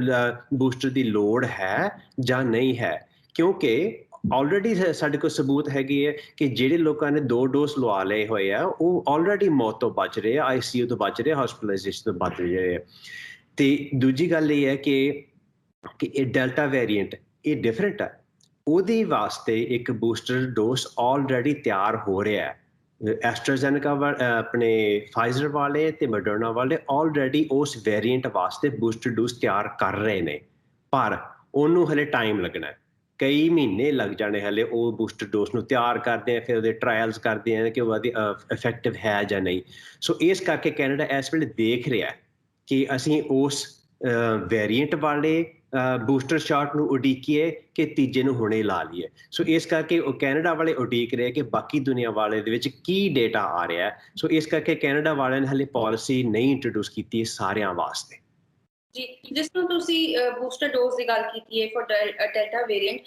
ਬੂਸਟਰ ਦੀ ਲੋੜ ਹੈ ਜਾਂ ਨਹੀਂ ਹੈ। ਕਿਉਂਕਿ ਆਲਰੇਡੀ ਸਾਡੇ ਕੋਲ ਸਬੂਤ ਹੈਗੀ ਹੈ ਕਿ ਜਿਹੜੇ ਲੋਕਾਂ ਨੇ 2 ਡੋਜ਼ ਲਵਾ ਲਏ ਹੋਏ ਆ ਉਹ ਆਲਰੇਡੀ ਮੌਤ ਤੋਂ ਬਚ ਰਹੇ ਆ, ICU ਤੋਂ ਬਚ ਰਹੇ ਆ, ਹਸਪੀਟਲਾਈਜੇਸ਼ਨ ਤੋਂ ਬਚ ਰਹੇ ਆ। ਤੇ ਦੂਜੀ ਗੱਲ ਇਹ ਹੈ ਕਿ ਇਹ ਡੈਲਟਾ ਵੇਰੀਐਂਟ ਇਹ ਡਿਫਰੈਂਟ ਹੈ, ਉਹਦੇ ਵਾਸਤੇ ਇੱਕ ਬੂਸਟਰ ਡੋਜ਼ ਆਲਰੇਡੀ ਤਿਆਰ ਹੋ ਰਿਹਾ ਹੈ। ਐਸਟਰਾਜ਼ੈਨੇਕਾ ਆਪਣੇ ਫਾਈਜ਼ਰ ਵਾਲੇ ਤੇ ਮੋਡਰਨਾ ਵਾਲੇ ਆਲਰੇਡੀ ਉਸ ਵੇਰੀਐਂਟ ਵਾਸਤੇ ਬੂਸਟਰ ਡੋਜ਼ ਤਿਆਰ ਕਰ ਰਹੇ ਨੇ, ਪਰ ਉਹਨੂੰ ਹਲੇ ਟਾਈਮ ਲੱਗਣਾ, ਕਈ ਮਹੀਨੇ ਲੱਗ ਜਾਣੇ ਹਲੇ ਉਹ ਬੂਸਟਰ ਡੋਜ਼ ਨੂੰ ਤਿਆਰ ਕਰਦੇ ਆ, ਫਿਰ ਉਹਦੇ ਟਰਾਇਲਸ ਕਰਦੇ ਆ ਕਿ ਉਹ ਇਫੈਕਟਿਵ ਹੈ ਜਾਂ ਨਹੀਂ। ਸੋ ਇਸ ਕਰਕੇ ਕੈਨੇਡਾ ਇਸ ਵੇਲੇ ਦੇਖ ਰਿਹਾ ਕਿ ਅਸੀਂ ਉਸ ਵੇਰੀਐਂਟ ਵਾਲੇ ਬੂਸਟਰ ਸ਼ਾਟ ਨੂੰ ਉਡੀਕੀਏ ਕਿ ਤੀਜੇ ਨੂੰ ਹੁਣੇ ਲਾ ਲਈਏ। ਸੋ ਇਸ ਕਰਕੇ ਉਹ ਕੈਨੇਡਾ ਵਾਲੇ ਉਡੀਕ ਰਹੇ ਕਿ ਬਾਕੀ ਦੁਨੀਆ ਵਾਲੇ ਦੇ ਵਿੱਚ ਕੀ ਡੇਟਾ ਆ ਰਿਹਾ। ਸੋ ਇਸ ਕਰਕੇ ਕੈਨੇਡਾ ਵਾਲਿਆਂ ਨੇ ਹਲੇ ਪਾਲਿਸੀ ਨਹੀਂ ਇੰਟਰੋਡਿਊਸ ਕੀਤੀ ਸਾਰਿਆਂ ਵਾਸਤੇ। ਜੀ, ਜਿਸ ਤਰ੍ਹਾਂ ਤੁਸੀਂ ਬੂਸਟਰ ਡੋਜ਼ ਦੀ ਗੱਲ ਕੀਤੀ ਹੈ ਫॉर ਡੈਲਟਾ ਵੇਰੀਐਂਟ,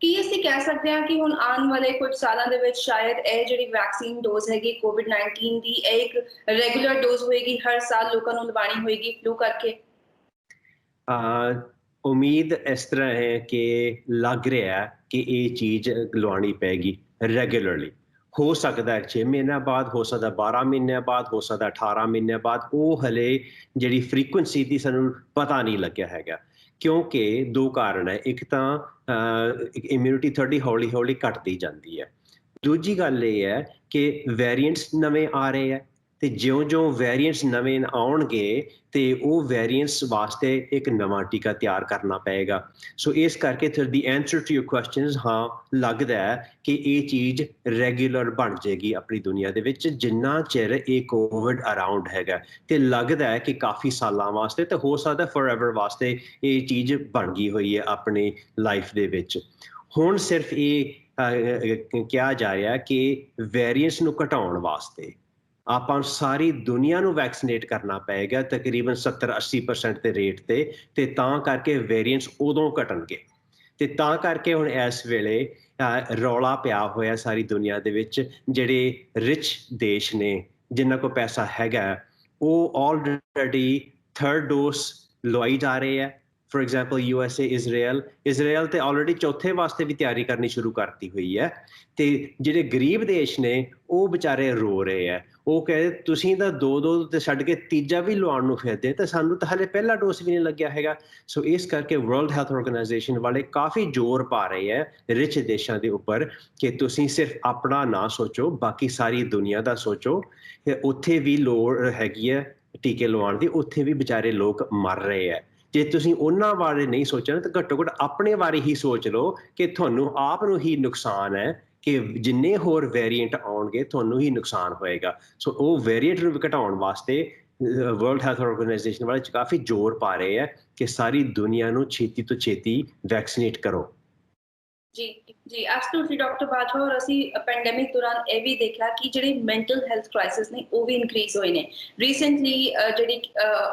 ਕੀ ਅਸੀਂ ਕਹਿ ਸਕਦੇ ਹਾਂ ਕਿ ਹੁਣ ਆਉਣ ਵਾਲੇ ਕੁਝ ਸਾਲਾਂ ਦੇ ਵਿੱਚ ਸ਼ਾਇਦ ਇਹ ਜਿਹੜੀ ਵੈਕਸੀਨ ਡੋਜ਼ ਹੈਗੀ COVID-19 ਦੀ, ਇਹ ਇੱਕ ਰੈਗੂਲਰ ਡੋਜ਼ ਹੋਏਗੀ, ਹਰ ਸਾਲ ਲੋਕਾਂ ਨੂੰ ਲਵਾਉਣੀ ਹੋਏਗੀ ਫਲੂ ਕਰਕੇ? ਉਮੀਦ ਇਸ ਤਰ੍ਹਾਂ ਹੈ ਕਿ ਲੱਗ ਰਿਹਾ ਕਿ ਇਹ ਚੀਜ਼ ਲਵਾਉਣੀ ਪਏਗੀ ਰੈਗੂਲਰਲੀ। ਹੋ ਸਕਦਾ 6 ਮਹੀਨਿਆਂ ਬਾਅਦ, ਹੋ ਸਕਦਾ 12 ਮਹੀਨਿਆਂ ਬਾਅਦ, ਹੋ ਸਕਦਾ 18 ਮਹੀਨਿਆਂ ਬਾਅਦ। ਉਹ ਹਲੇ ਜਿਹੜੀ ਫ੍ਰੀਕੁਐਂਸੀ ਦੀ ਸਾਨੂੰ ਪਤਾ ਨਹੀਂ ਲੱਗਿਆ ਹੈਗਾ ਕਿਉਂਕਿ 2 ਕਾਰਨ ਹੈ। ਇੱਕ ਤਾਂ ਇਮਿਊਨਿਟੀ ਤੁਹਾਡੀ ਹੌਲੀ ਹੌਲੀ ਘਟਦੀ ਜਾਂਦੀ ਹੈ, ਦੂਜੀ ਗੱਲ ਇਹ ਹੈ ਕਿ ਵੇਰੀਐਂਟਸ ਨਵੇਂ ਆ ਰਹੇ ਹੈ ਤੇ ਜਿਉਂ-ਜਿਉਂ ਵੇਰੀਐਂਟਸ ਨਵੇਂ ਆਉਣਗੇ ਤੇ ਉਹ ਵੇਰੀਐਂਟਸ ਵਾਸਤੇ ਇੱਕ ਨਵਾਂ ਟੀਕਾ ਤਿਆਰ ਕਰਨਾ ਪਏਗਾ। ਸੋ ਇਸ ਕਰਕੇ ਦੀ ਆਨਸਰ ਟੂ ਯੂਰ ਕੁਐਸਚਨਸ, ਹਾਂ ਲੱਗਦਾ ਹੈ ਕਿ ਇਹ ਚੀਜ਼ ਰੈਗੂਲਰ ਬਣ ਜਾਏਗੀ ਆਪਣੀ ਦੁਨੀਆ ਦੇ ਵਿੱਚ ਜਿੰਨਾ ਚਿਰ ਇਹ ਕੋਵਿਡ ਅਰਾਊਂਡ ਹੈਗਾ, ਤੇ ਲੱਗਦਾ ਹੈ ਕਿ ਕਾਫੀ ਸਾਲਾਂ ਵਾਸਤੇ ਤੇ ਹੋ ਸਕਦਾ ਫੋਰਐਵਰ ਵਾਸਤੇ ਇਹ ਚੀਜ਼ ਬਣ ਗਈ ਹੋਈ ਹੈ ਆਪਣੀ ਲਾਈਫ ਦੇ ਵਿੱਚ। ਹੁਣ ਸਿਰਫ ਇਹ ਕਿਹਾ ਜਾ ਰਿਹਾ ਕਿ ਵੇਰੀਐਂਟਸ ਨੂੰ ਘਟਾਉਣ ਵਾਸਤੇ ਆਪਾਂ ਸਾਰੀ ਦੁਨੀਆ ਨੂੰ ਵੈਕਸੀਨੇਟ ਕਰਨਾ ਪਏਗਾ ਤਕਰੀਬਨ 70-80% ਦੇ ਰੇਟ ਤੇ ਤਾਂ ਕਰਕੇ ਵੇਰੀਐਂਟਸ ਉਦੋਂ ਘਟਣਗੇ। ਤੇ ਤਾਂ ਕਰਕੇ ਹੁਣ ਇਸ ਵੇਲੇ ਰੌਲਾ ਪਿਆ ਹੋਇਆ ਸਾਰੀ ਦੁਨੀਆ ਦੇ ਵਿੱਚ, ਜਿਹੜੇ ਰਿਚ ਦੇਸ਼ ਨੇ ਜਿਨ੍ਹਾਂ ਕੋਲ ਪੈਸਾ ਹੈਗਾ ਉਹ ਆਲਰੇਡੀ 3rd ਡੋਜ਼ ਲਵਾਈ ਜਾ ਰਹੇ ਹੈ, ਫੋਰ ਐਗਜ਼ਾਮਪਲ USA, ਇਜ਼ਰਾਈਲ ਤੇ ਆਲਰੇਡੀ ਚੌਥੇ ਵਾਸਤੇ ਵੀ ਤਿਆਰੀ ਕਰਨੀ ਸ਼ੁਰੂ ਕਰਤੀ ਹੋਈ ਹੈ ਤੇ ਜਿਹੜੇ ਗਰੀਬ ਦੇਸ਼ ਨੇ ਉਹ ਵਿਚਾਰੇ ਰੋ ਰਹੇ ਆ। ਉਹ ਕਹੇ ਤੁਸੀਂ ਤਾਂ ਦੋ ਤੇ ਛੱਡ ਕੇ ਤੀਜਾ ਵੀ ਲਵਾਉਣ ਨੂੰ ਫਿਰਦੇ ਤਾਂ ਸਾਨੂੰ ਤਾਂ ਹਲੇ ਪਹਿਲਾ ਡੋਜ਼ ਵੀ ਨਹੀਂ ਲੱਗਿਆ ਹੈਗਾ। ਸੋ ਇਸ ਕਰਕੇ ਵਰਲਡ ਹੈਲਥ ਆਰਗੇਨਾਈਜੇਸ਼ਨ ਵਾਲੇ ਕਾਫੀ ਜ਼ੋਰ ਪਾ ਰਹੇ ਹੈ ਰਿਚ ਦੇਸ਼ਾਂ ਦੇ ਉੱਪਰ ਕਿ ਤੁਸੀਂ ਸਿਰਫ ਆਪਣਾ ਨਾ ਸੋਚੋ, ਬਾਕੀ ਸਾਰੀ ਦੁਨੀਆ ਦਾ ਸੋਚੋ। ਉੱਥੇ ਵੀ ਲੋੜ ਹੈਗੀ ਹੈ ਟੀਕੇ ਲਵਾਉਣ ਦੀ, ਉੱਥੇ ਵੀ ਵਿਚਾਰੇ ਲੋਕ ਮਰ ਰਹੇ ਹੈ। ਜੇ ਤੁਸੀਂ ਉਹਨਾਂ ਬਾਰੇ ਨਹੀਂ ਸੋਚਣਾ ਤਾਂ ਘੱਟੋ ਘੱਟ ਆਪਣੇ ਬਾਰੇ ਹੀ ਸੋਚ ਲਓ ਕਿ ਤੁਹਾਨੂੰ ਆਪ ਨੂੰ ਹੀ ਨੁਕਸਾਨ ਹੈ ਕਿ ਜਿੰਨੇ ਹੋਰ ਵੇਰੀਐਂਟ ਆਉਣਗੇ ਤੁਹਾਨੂੰ ਹੀ ਨੁਕਸਾਨ ਹੋਏਗਾ। ਸੋ ਉਹ ਵੇਰੀਐਂਟ ਨੂੰ ਘਟਾਉਣ ਵਾਸਤੇ ਵਰਲਡ ਹੈਲਥ ਆਰਗੇਨਾਈਜੇਸ਼ਨ ਵਾਲੇ ਕਾਫੀ ਜ਼ੋਰ ਪਾ ਰਹੇ ਹੈ ਕਿ ਸਾਰੀ ਦੁਨੀਆ ਨੂੰ ਛੇਤੀ ਤੋਂ ਛੇਤੀ ਵੈਕਸੀਨੇਟ ਕਰੋ। ਜੀ ਜੀ ਐਬਸੋਲੂਟਲੀ ਡਾਕਟਰ ਬਾਜਵਾ। ਔਰ ਅਸੀਂ ਪੈਂਡੈਮਿਕ ਦੌਰਾਨ ਇਹ ਵੀ ਦੇਖਿਆ ਕਿ ਜਿਹੜੇ ਮੈਂਟਲ ਹੈਲਥ ਕ੍ਰਾਈਸਿਸ ਨੇ ਉਹ ਵੀ ਇਨਕਰੀਜ਼ ਹੋਏ ਨੇ। ਰੀਸੈਂਟਲੀ ਜਿਹੜੀ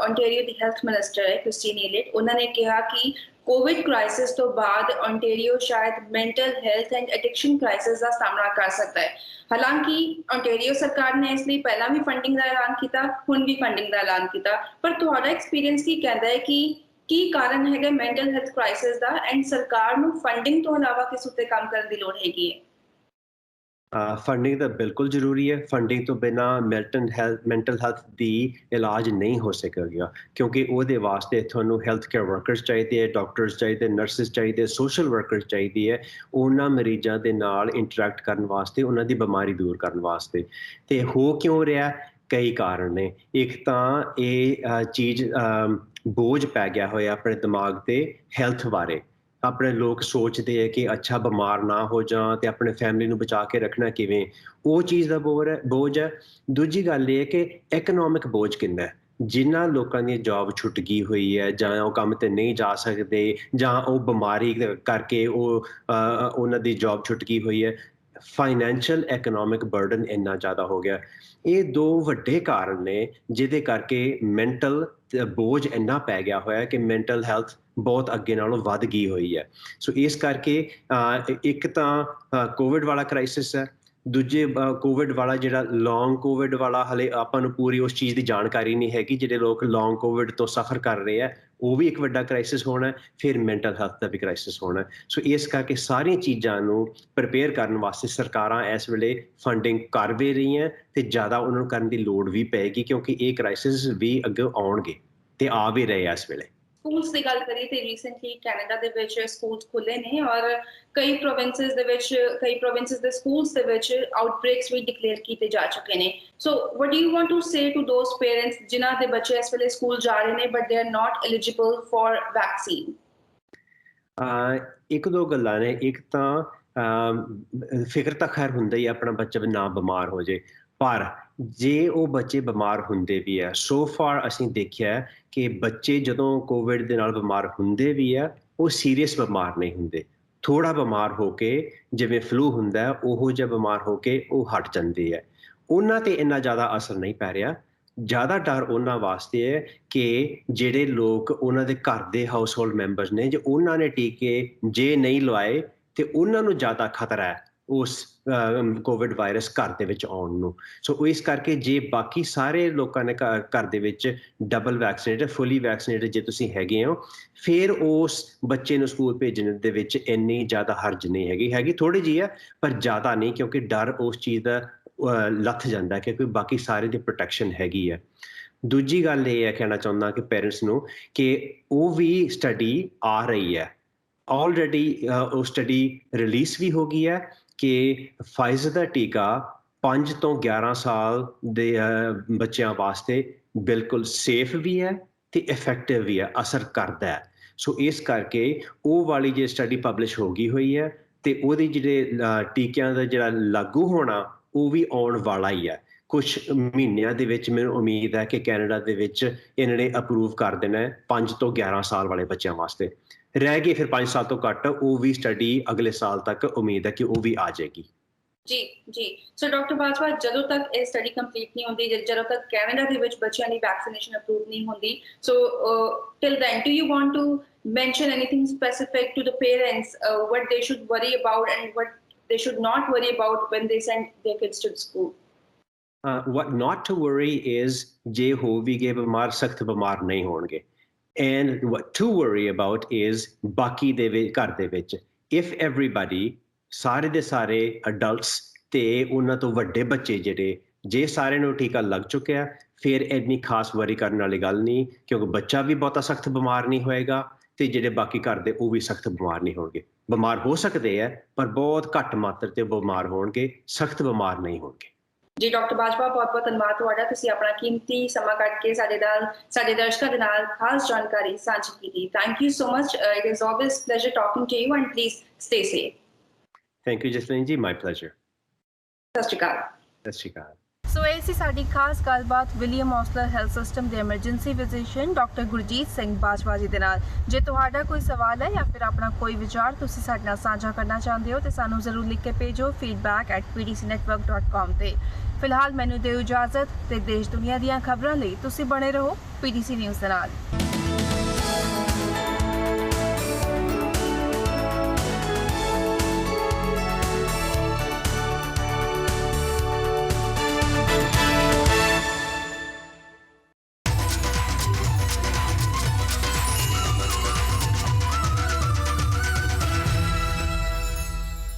ਓਨਟਾਰੀਓ ਦੀ ਹੈਲਥ ਮਿਨਿਸਟਰ ਹੈ ਕ੍ਰਿਸਟੀਨ ਈਲੇਟ, ਉਹਨਾਂ ਨੇ ਕਿਹਾ ਕਿ ਕੋਵਿਡ ਕ੍ਰਾਈਸਿਸ ਤੋਂ ਬਾਅਦ ਓਨਟਾਰੀਓ ਸ਼ਾਇਦ mental health and addiction crisis ਦਾ ਸਾਹਮਣਾ ਕਰ ਸਕਦਾ ਹੈ। ਹਾਲਾਂਕਿ ਓਨਟਾਰੀਓ ਸਰਕਾਰ ਨੇ ਇਸ ਲਈ ਪਹਿਲਾਂ ਵੀ ਫੰਡਿੰਗ ਦਾ ਐਲਾਨ ਕੀਤਾ, ਹੁਣ ਵੀ ਫੰਡਿੰਗ ਦਾ ਐਲਾਨ ਕੀਤਾ, ਪਰ ਤੁਹਾਡਾ ਐਕਸਪੀਰੀਅੰਸ ਕੀ ਕਹਿੰਦਾ ਹੈ ਕਿ ਕੀ ਕਾਰਨ ਹੈਗਾ mental health crisis the and ਸਰਕਾਰ ਨੂੰ ਫੰਡਿੰਗ ਤੋਂ ਇਲਾਵਾ ਕਿਸ ਉੱਤੇ ਕੰਮ ਕਰਨ ਦੀ ਲੋੜ ਹੈਗੀ ਹੈ? ਫੰਡਿੰਗ ਤਾਂ ਬਿਲਕੁਲ ਜ਼ਰੂਰੀ ਹੈ। ਫੰਡਿੰਗ ਤੋਂ ਬਿਨਾਂ ਮੈਂਟਲ ਹੈਲਥ ਦੀ ਇਲਾਜ ਨਹੀਂ ਹੋ ਸਕੇਗਾ ਕਿਉਂਕਿ ਉਹਦੇ ਵਾਸਤੇ ਤੁਹਾਨੂੰ ਹੈਲਥ ਕੇਅਰ ਵਰਕਰਸ ਚਾਹੀਦੇ ਹੈ, ਡਾਕਟਰਸ ਚਾਹੀਦੇ, ਨਰਸਿਸ ਚਾਹੀਦੇ, ਸੋਸ਼ਲ ਵਰਕਰਸ ਚਾਹੀਦੀ ਹੈ ਉਹਨਾਂ ਮਰੀਜ਼ਾਂ ਦੇ ਨਾਲ ਇੰਟਰੈਕਟ ਕਰਨ ਵਾਸਤੇ, ਉਹਨਾਂ ਦੀ ਬਿਮਾਰੀ ਦੂਰ ਕਰਨ ਵਾਸਤੇ। ਤੇ ਹੋ ਕਿਉਂ ਰਿਹਾ? ਕਈ ਕਾਰਨ ਨੇ। ਇੱਕ ਤਾਂ ਇਹ ਚੀਜ਼ ਬੋਝ ਪੈ ਗਿਆ ਹੋਇਆ ਆਪਣੇ ਦਿਮਾਗ ਤੇ ਹੈਲਥ ਬਾਰੇ। ਆਪਣੇ ਲੋਕ ਸੋਚਦੇ ਹੈ ਕਿ ਅੱਛਾ ਬਿਮਾਰ ਨਾ ਹੋ ਜਾਂ ਤੇ ਆਪਣੇ ਫੈਮਿਲੀ ਨੂੰ ਬਚਾ ਕੇ ਰੱਖਣਾ ਕਿਵੇਂ, ਉਹ ਚੀਜ਼ ਦਾ ਬੋਝ ਹੈ। ਦੂਜੀ ਗੱਲ ਇਹ ਹੈ ਕਿ ਇਕਨੋਮਿਕ ਬੋਝ ਕਿੰਨਾ ਹੈ। ਜਿਨ੍ਹਾਂ ਲੋਕਾਂ ਦੀ ਜੌਬ ਛੁੱਟ ਗਈ ਹੋਈ ਹੈ ਜਾਂ ਉਹ ਕੰਮ ਤੇ ਨਹੀਂ ਜਾ ਸਕਦੇ ਜਾਂ ਉਹ ਬਿਮਾਰੀ ਕਰਕੇ ਉਹਨਾਂ ਦੀ ਜੌਬ ਛੁੱਟ ਗਈ ਹੋਈ ਹੈ, ਫਾਈਨੈਂਸ਼ੀਅਲ ਇਕਨੋਮਿਕ ਬਰਡਨ ਇੰਨਾ ਜ਼ਿਆਦਾ ਹੋ ਗਿਆ। ਇਹ ਦੋ ਵੱਡੇ ਕਾਰਨ ਨੇ ਜਿਹਦੇ ਕਰਕੇ ਮੈਂਟਲ ਬੋਝ ਇੰਨਾ ਪੈ ਗਿਆ ਹੋਇਆ ਕਿ ਮੈਂਟਲ ਹੈਲਥ ਬਹੁਤ ਅੱਗੇ ਨਾਲੋਂ ਵੱਧ ਗਈ ਹੋਈ ਹੈ। ਸੋ ਇਸ ਕਰਕੇ ਇੱਕ ਤਾਂ ਕੋਵਿਡ ਵਾਲਾ ਕ੍ਰਾਈਸਿਸ ਹੈ, ਦੂਜੇ ਕੋਵਿਡ ਵਾਲਾ ਜਿਹੜਾ ਲੌਂਗ ਕੋਵਿਡ ਵਾਲਾ ਹਲੇ ਆਪਾਂ ਨੂੰ ਪੂਰੀ ਉਸ ਚੀਜ਼ ਦੀ ਜਾਣਕਾਰੀ ਨਹੀਂ ਹੈਗੀ। ਜਿਹੜੇ ਲੋਕ ਲੌਂਗ ਕੋਵਿਡ ਤੋਂ ਸਫਰ ਕਰ ਰਹੇ ਆ ਉਹ ਵੀ ਇੱਕ ਵੱਡਾ ਕ੍ਰਾਈਸਿਸ ਹੋਣਾ, ਫਿਰ ਮੈਂਟਲ ਹੈਲਥ ਦਾ ਵੀ ਕ੍ਰਾਈਸਿਸ ਹੋਣਾ। ਸੋ ਇਸ ਕਰਕੇ ਸਾਰੀਆਂ ਚੀਜ਼ਾਂ ਨੂੰ ਪ੍ਰਿਪੇਅਰ ਕਰਨ ਵਾਸਤੇ ਸਰਕਾਰਾਂ ਇਸ ਵੇਲੇ ਫੰਡਿੰਗ ਕਰ ਵੀ ਰਹੀਆਂ ਤੇ ਜ਼ਿਆਦਾ ਉਹਨਾਂ ਨੂੰ ਕਰਨ ਦੀ ਲੋੜ ਵੀ ਪਏਗੀ ਕਿਉਂਕਿ ਇਹ ਕ੍ਰਾਈਸਿਸ ਵੀ ਅੱਗੇ ਆਉਣਗੇ ਤੇ ਆ ਵੀ ਰਹੇ ਆ ਇਸ ਵੇਲੇ। ਸਕੂਲਸ ਦੀ ਗੱਲ ਕਰੀਏ ਤੇ ਰੀਸੈਂਟਲੀ ਕੈਨੇਡਾ ਦੇ ਵਿੱਚ ਸਕੂਲਸ ਖੁੱਲੇ ਨੇ ਔਰ ਕਈ ਪ੍ਰੋਵਿੰਸਸ ਦੇ ਸਕੂਲਸ ਦੇ ਵਿੱਚ ਆਊਟਬ੍ਰੇਕਸ ਵੀ ਡਿਕਲੇਅਰ ਕੀਤੇ ਜਾ ਚੁੱਕੇ ਨੇ। So what do you want to say to those parents ਜਿਨ੍ਹਾਂ ਦੇ ਬੱਚੇ ਇਸ ਵੇਲੇ ਸਕੂਲ ਜਾ ਰਹੇ ਨੇ but they are not eligible for vaccine? ਇੱਕ ਦੋ ਗੱਲਾਂ ਨੇ। ਇੱਕ ਤਾਂ ਫਿਕਰ ਤਾਂ ਖੈਰ ਹੁੰਦਾ ਹੀ ਆਪਣਾ ਬੱਚਾ ਨਾ ਬਿਮਾਰ ਹੋ ਜੇ, ਪਰ ਜੇ ਉਹ ਬੱਚੇ ਬਿਮਾਰ ਹੁੰਦੇ ਵੀ ਹੈ, ਸੋ ਫਾਰ ਅਸੀਂ ਦੇਖਿਆ ਕਿ ਬੱਚੇ ਜਦੋਂ ਕੋਵਿਡ ਦੇ ਨਾਲ ਬਿਮਾਰ ਹੁੰਦੇ ਵੀ ਆ ਉਹ ਸੀਰੀਅਸ ਬਿਮਾਰ ਨਹੀਂ ਹੁੰਦੇ। ਥੋੜਾ ਬਿਮਾਰ ਹੋ ਕੇ ਜਿਵੇਂ ਫਲੂ ਹੁੰਦਾ ਉਹੋ ਜਿਹਾ ਬਿਮਾਰ ਹੋ ਕੇ ਉਹ ਹਟ ਜਾਂਦੇ ਹੈ। ਉਹਨਾਂ ਤੇ ਇੰਨਾ ਜ਼ਿਆਦਾ ਅਸਰ ਨਹੀਂ ਪੈ ਰਿਹਾ। ਜ਼ਿਆਦਾ ਡਰ ਉਹਨਾਂ ਵਾਸਤੇ ਹੈ ਕਿ ਜਿਹੜੇ ਲੋਕ ਉਹਨਾਂ ਦੇ ਘਰ ਦੇ ਹਾਊਸ ਹੋਲਡ ਮੈਂਬਰਸ ਨੇ ਜੇ ਉਹਨਾਂ ਨੇ ਟੀਕੇ ਜੇ ਨਹੀਂ ਲਵਾਏ ਤੇ ਉਹਨਾਂ ਨੂੰ ਜ਼ਿਆਦਾ ਖਤਰਾ ਹੈ ਉਸ ਕੋਵਿਡ ਵਾਇਰਸ ਘਰ ਦੇ ਵਿੱਚ ਆਉਣ ਨੂੰ। ਸੋ ਇਸ ਕਰਕੇ ਜੇ ਬਾਕੀ ਸਾਰੇ ਲੋਕਾਂ ਨੇ ਘਰ ਦੇ ਵਿੱਚ ਡਬਲ ਵੈਕਸੀਨੇਟਡ, ਫੁੱਲੀ ਵੈਕਸੀਨੇਟਡ ਜੇ ਤੁਸੀਂ ਹੈਗੇ ਹੋ, ਫਿਰ ਉਸ ਬੱਚੇ ਨੂੰ ਸਕੂਲ ਭੇਜਣ ਦੇ ਵਿੱਚ ਇੰਨੀ ਜ਼ਿਆਦਾ ਹਰਜ ਨਹੀਂ ਹੈਗੀ ਥੋੜੀ ਜਿਹੀ ਹੈ ਪਰ ਜ਼ਿਆਦਾ ਨਹੀਂ ਕਿਉਂਕਿ ਡਰ ਉਸ ਚੀਜ਼ ਦਾ ਲੱਥ ਜਾਂਦਾ ਕਿਉਂਕਿ ਬਾਕੀ ਸਾਰੇ ਦੀ ਪ੍ਰੋਟੈਕਸ਼ਨ ਹੈਗੀ ਹੈ। ਦੂਜੀ ਗੱਲ ਇਹ ਹੈ ਕਹਿਣਾ ਚਾਹੁੰਦਾ ਕਿ ਪੇਰੈਂਟਸ ਨੂੰ ਕਿ ਉਹ ਵੀ ਸਟੱਡੀ ਆ ਰਹੀ ਹੈ ਆਲਰੇਡੀ, ਉਹ ਸਟੱਡੀ ਰਿਲੀਜ਼ ਵੀ ਹੋ ਗਈ ਹੈ ਕਿ ਫਾਈਜ਼ਰ ਦਾ ਟੀਕਾ 5 ਤੋਂ 11 ਸਾਲ ਦੇ ਬੱਚਿਆਂ ਵਾਸਤੇ ਬਿਲਕੁਲ ਸੇਫ ਵੀ ਹੈ ਤੇ ਇਫੈਕਟਿਵ ਵੀ ਹੈ, ਅਸਰ ਕਰਦਾ ਹੈ। ਸੋ ਇਸ ਕਰਕੇ ਉਹ ਵਾਲੀ ਜੇ ਸਟੱਡੀ ਪਬਲਿਸ਼ ਹੋ ਗਈ ਹੋਈ ਹੈ ਤੇ ਉਹਦੇ ਜਿਹੜੇ ਟੀਕਿਆਂ ਦਾ ਜਿਹੜਾ ਲਾਗੂ ਹੋਣਾ ਉਹ ਵੀ ਆਉਣ ਵਾਲਾ ਹੀ ਹੈ। ਕੁਝ ਮਹੀਨਿਆਂ ਦੇ ਵਿੱਚ ਮੈਨੂੰ ਉਮੀਦ ਹੈ ਕਿ ਕੈਨੇਡਾ ਦੇ ਵਿੱਚ ਇਹਨਾਂ ਨੇ ਅਪਰੂਵ ਕਰ ਦੇਣਾ 5 ਤੋਂ 11 ਸਾਲ ਵਾਲੇ ਬੱਚਿਆਂ ਵਾਸਤੇ। ਰਹਿ ਗਏ ਫਿਰ 5 ਸਾਲ ਤੋਂ ਘੱਟ, ਉਹ ਵੀ ਸਟੱਡੀ ਅਗਲੇ ਸਾਲ ਤੱਕ ਉਮੀਦ ਹੈ ਕਿ ਉਹ ਵੀ ਆ ਜਾਏਗੀ। ਜੀ ਜੀ। ਸੋ ਡਾਕਟਰ ਬਾਜਵਾ, ਜਦੋਂ ਤੱਕ ਇਹ ਸਟੱਡੀ ਕੰਪਲੀਟ ਨਹੀਂ ਹੁੰਦੀ, ਜਦੋਂ ਤੱਕ ਕੈਨੇਡਾ ਦੇ ਵਿੱਚ ਬੱਚਿਆਂ ਦੀ ਵੈਕਸੀਨੇਸ਼ਨ ਅਪਰੂਵ ਨਹੀਂ ਹੁੰਦੀ, so till then do you want to mention anything specific to the parents, what they should worry about and what they should not worry about when they send their kids to school? What not to worry is ਜੇ ਹੋ ਵੀ ਗਏ ਬਿਮਾਰ, ਸਖਤ ਬਿਮਾਰ ਨਹੀਂ ਹੋਣਗੇ। And what to worry about is ਬਾਕੀ ਦੇ ਘਰ ਦੇ ਵਿੱਚ if everybody ਸਾਰੇ ਦੇ ਸਾਰੇ adults ਤੇ ਉਹਨਾਂ ਤੋਂ ਵੱਡੇ ਬੱਚੇ ਜਿਹੜੇ ਜੇ ਸਾਰਿਆਂ ਨੂੰ ਟੀਕਾ ਲੱਗ ਚੁੱਕਿਆ ਫਿਰ ਇੰਨੀ ਖਾਸ ਵਰੀ ਕਰਨ ਵਾਲੀ ਗੱਲ ਨਹੀਂ ਕਿਉਂਕਿ ਬੱਚਾ ਵੀ ਬਹੁਤਾ ਸਖਤ ਬਿਮਾਰ ਨਹੀਂ ਹੋਏਗਾ ਤੇ ਜਿਹੜੇ ਬਾਕੀ ਘਰ ਦੇ ਉਹ ਵੀ ਸਖਤ ਬਿਮਾਰ ਨਹੀਂ ਹੋਣਗੇ ਬਿਮਾਰ ਹੋ ਸਕਦੇ ਆ ਪਰ ਬਹੁਤ ਘੱਟ ਮਾਤਰਾ ਤੇ ਬਿਮਾਰ ਹੋਣਗੇ ਸਖਤ ਬਿਮਾਰ ਨਹੀਂ ਹੋਣਗੇ ਜੀ ਡਾਕਟਰ ਬਾਜਵਾ ਬਹੁਤ-ਬਹੁਤ ਧੰਨਵਾਦ ਤੁਹਾਡਾ ਤੁਸੀਂ ਆਪਣਾ ਕੀਮਤੀ ਸਮਾਂ ਕੱਢ ਕੇ ਸਾਡੇ ਦਰਸ਼ਕਾਂ ਦੇ ਨਾਲ ਖਾਸ ਜਾਣਕਾਰੀ ਸਾਂਝੀ ਕੀਤੀ thank you so much it is always pleasure talking to you and please stay safe thank you Jasleen ji my pleasure ਸਤਿ ਸ਼੍ਰੀ ਅਕਾਲ ਸਤਿ ਸ਼੍ਰੀ ਅਕਾਲ ਸੋ ਇਹ ਸੀ ਸਾਡੀ ਖਾਸ ਗੱਲਬਾਤ ਵਿਲੀਅਮ ਹੌਸਲਰ ਹੈਲਥ ਸਿਸਟਮ ਦੇ emergency physician doctor Gurjeet Singh Bajwa ji ਦੇ ਨਾਲ ਜੇ ਤੁਹਾਡਾ ਕੋਈ ਸਵਾਲ ਹੈ ਜਾਂ ਫਿਰ ਆਪਣਾ ਕੋਈ ਵਿਚਾਰ ਤੁਸੀਂ ਸਾਡੇ ਨਾਲ ਸਾਂਝਾ ਕਰਨਾ ਚਾਹੁੰਦੇ ਹੋ ਤੇ ਸਾਨੂੰ ਜ਼ਰੂਰ ਲਿਖ ਕੇ ਭੇਜੋ feedback@pdcnetwork.com ਤੇ ਫਿਲਹਾਲ ਮੈਨੂੰ ਦਿਓ ਇਜਾਜ਼ਤ ਤੇ ਦੇਸ਼ ਦੁਨੀਆ ਦੀਆਂ ਖਬਰਾਂ ਲਈ ਤੁਸੀਂ ਬਣੇ ਰਹੋ PDC ਨਿਊਜ਼ ਦੇ ਨਾਲ